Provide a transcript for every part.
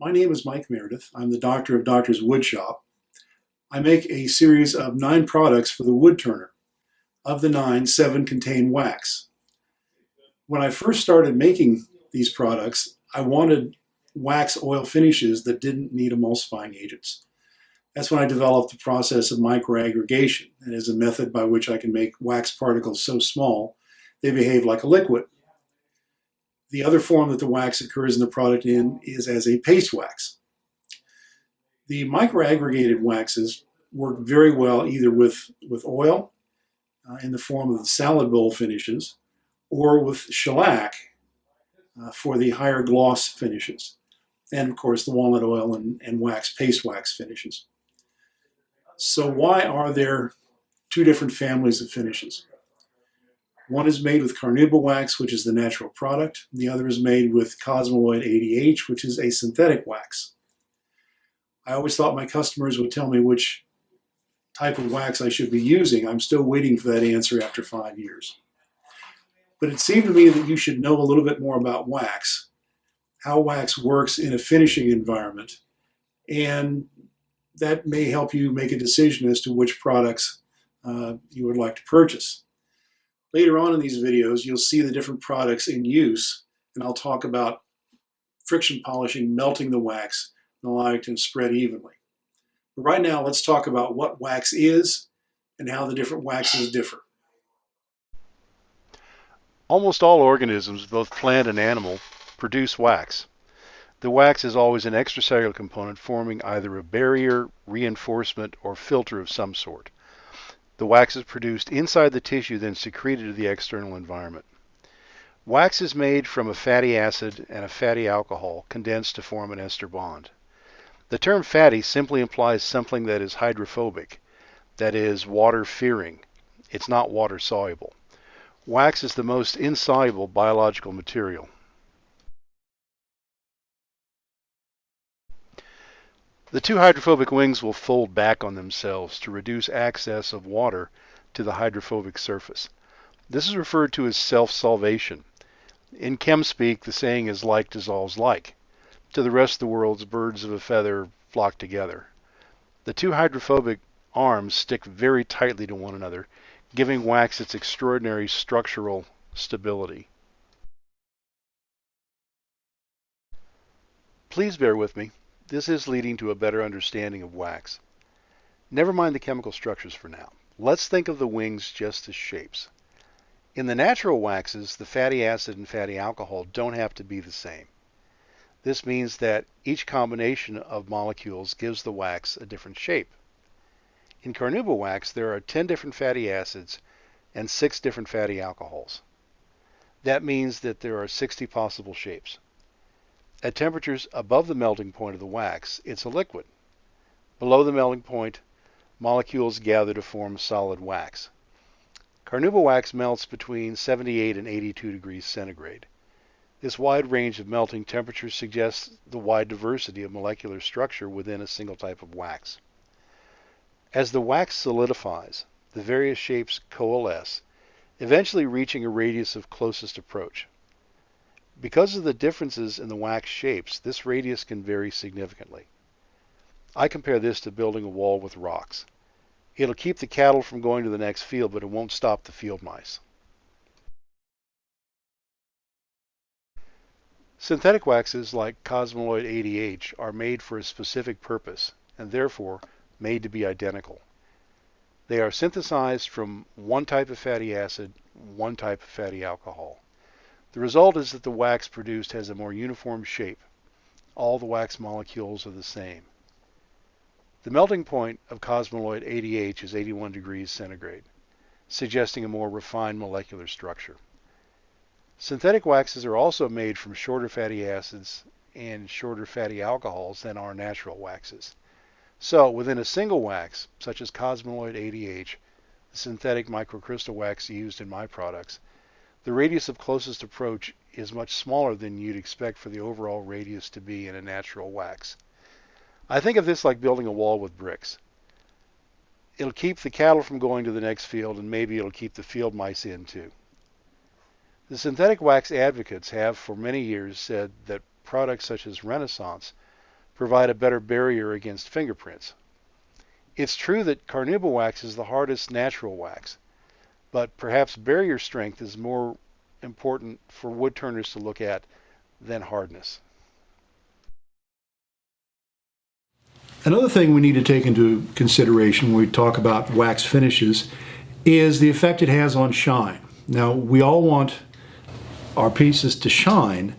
My name is Mike Meredith. I'm the doctor of doctors Woodshop. I make a series of 9 products for the wood turner. Of the 9, 7 contain wax. When I first started making these products, I wanted wax oil finishes that didn't need emulsifying agents. That's when I developed the process of microaggregation. That is a method by which I can make wax particles so small they behave like a liquid. The other form that the wax occurs in the product in is as a paste wax. The microaggregated waxes work very well either with oil in the form of the salad bowl finishes or with shellac for the higher gloss finishes. And of course, the walnut oil and wax, paste wax finishes. So, why are there 2 different families of finishes? One is made with carnauba wax, which is the natural product. The other is made with cosmoloid ADH, which is a synthetic wax. I always thought my customers would tell me which type of wax I should be using. I'm still waiting for that answer after 5 years. But it seemed to me that you should know a little bit more about wax, how wax works in a finishing environment, and that may help you make a decision as to which products you would like to purchase. Later on in these videos, you'll see the different products in use, and I'll talk about friction polishing, melting the wax, and allowing it to spread evenly. But right now, let's talk about what wax is and how the different waxes differ. Almost all organisms, both plant and animal, produce wax. The wax is always an extracellular component forming either a barrier, reinforcement, or filter of some sort. The wax is produced inside the tissue, then secreted to the external environment. Wax is made from a fatty acid and a fatty alcohol condensed to form an ester bond. The term fatty simply implies something that is hydrophobic, that is, water-fearing. It's not water-soluble. Wax is the most insoluble biological material. The 2 hydrophobic wings will fold back on themselves to reduce access of water to the hydrophobic surface. This is referred to as self-solvation. In chem speak, the saying is like dissolves like. To the rest of the world's birds of a feather flock together. The 2 hydrophobic arms stick very tightly to one another, giving wax its extraordinary structural stability. Please bear with me. This is leading to a better understanding of wax. Never mind the chemical structures for now. Let's think of the wings just as shapes. In the natural waxes, the fatty acid and fatty alcohol don't have to be the same. This means that each combination of molecules gives the wax a different shape. In carnauba wax, there are 10 different fatty acids and 6 different fatty alcohols. That means that there are 60 possible shapes. At temperatures above the melting point of the wax, it's a liquid. Below the melting point, molecules gather to form solid wax. Carnauba wax melts between 78 and 82 degrees centigrade. This wide range of melting temperatures suggests the wide diversity of molecular structure within a single type of wax. As the wax solidifies, the various shapes coalesce, eventually reaching a radius of closest approach. Because of the differences in the wax shapes, this radius can vary significantly. I compare this to building a wall with rocks. It'll keep the cattle from going to the next field, but it won't stop the field mice. Synthetic waxes like cosmoloid ADH are made for a specific purpose and therefore made to be identical. They are synthesized from one type of fatty acid, one type of fatty alcohol. The result is that the wax produced has a more uniform shape. All the wax molecules are the same. The melting point of cosmoloid ADH is 81 degrees centigrade, suggesting a more refined molecular structure. Synthetic waxes are also made from shorter fatty acids and shorter fatty alcohols than our natural waxes. So, within a single wax, such as cosmoloid ADH, the synthetic microcrystal wax used in my products, the radius of closest approach is much smaller than you'd expect for the overall radius to be in a natural wax. I think of this like building a wall with bricks. It'll keep the cattle from going to the next field, and maybe it'll keep the field mice in too. The synthetic wax advocates have for many years said that products such as Renaissance provide a better barrier against fingerprints. It's true that carnauba wax is the hardest natural wax, but perhaps barrier strength is more important for wood turners to look at than hardness. Another thing we need to take into consideration when we talk about wax finishes is the effect it has on shine. Now, we all want our pieces to shine,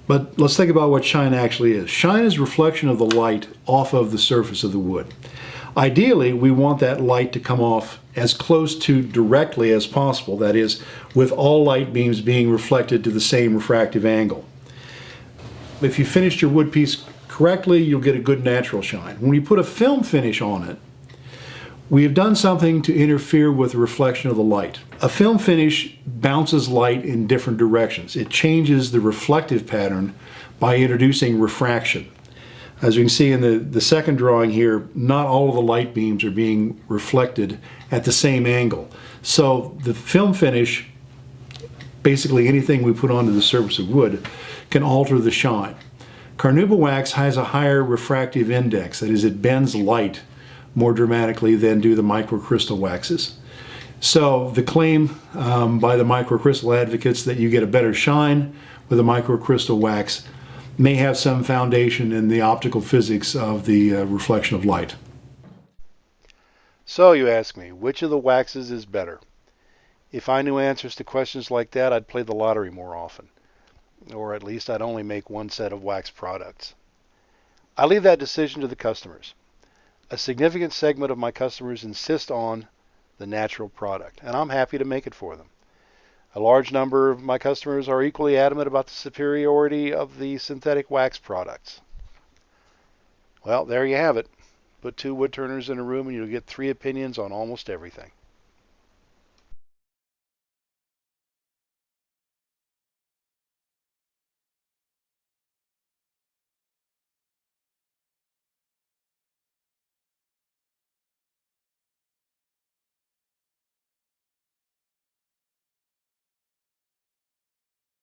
but let's think about what shine actually is. Shine is reflection of the light off of the surface of the wood. Ideally, we want that light to come off as close to directly as possible, that is, with all light beams being reflected to the same refractive angle. If you finished your wood piece correctly, you'll get a good natural shine. When you put a film finish on it, we have done something to interfere with the reflection of the light. A film finish bounces light in different directions. It changes the reflective pattern by introducing refraction. As you can see in the second drawing here, not all of the light beams are being reflected at the same angle. So the film finish, basically anything we put onto the surface of wood, can alter the shine. Carnauba wax has a higher refractive index, that is, it bends light more dramatically than do the microcrystal waxes. So the claim by the microcrystal advocates that you get a better shine with a microcrystal wax may have some foundation in the optical physics of the reflection of light. So you ask me, which of the waxes is better? If I knew answers to questions like that, I'd play the lottery more often. Or at least I'd only make one set of wax products. I leave that decision to the customers. A significant segment of my customers insist on the natural product, and I'm happy to make it for them. A large number of my customers are equally adamant about the superiority of the synthetic wax products. Well, there you have it. Put two wood turners in a room and you'll get three opinions on almost everything.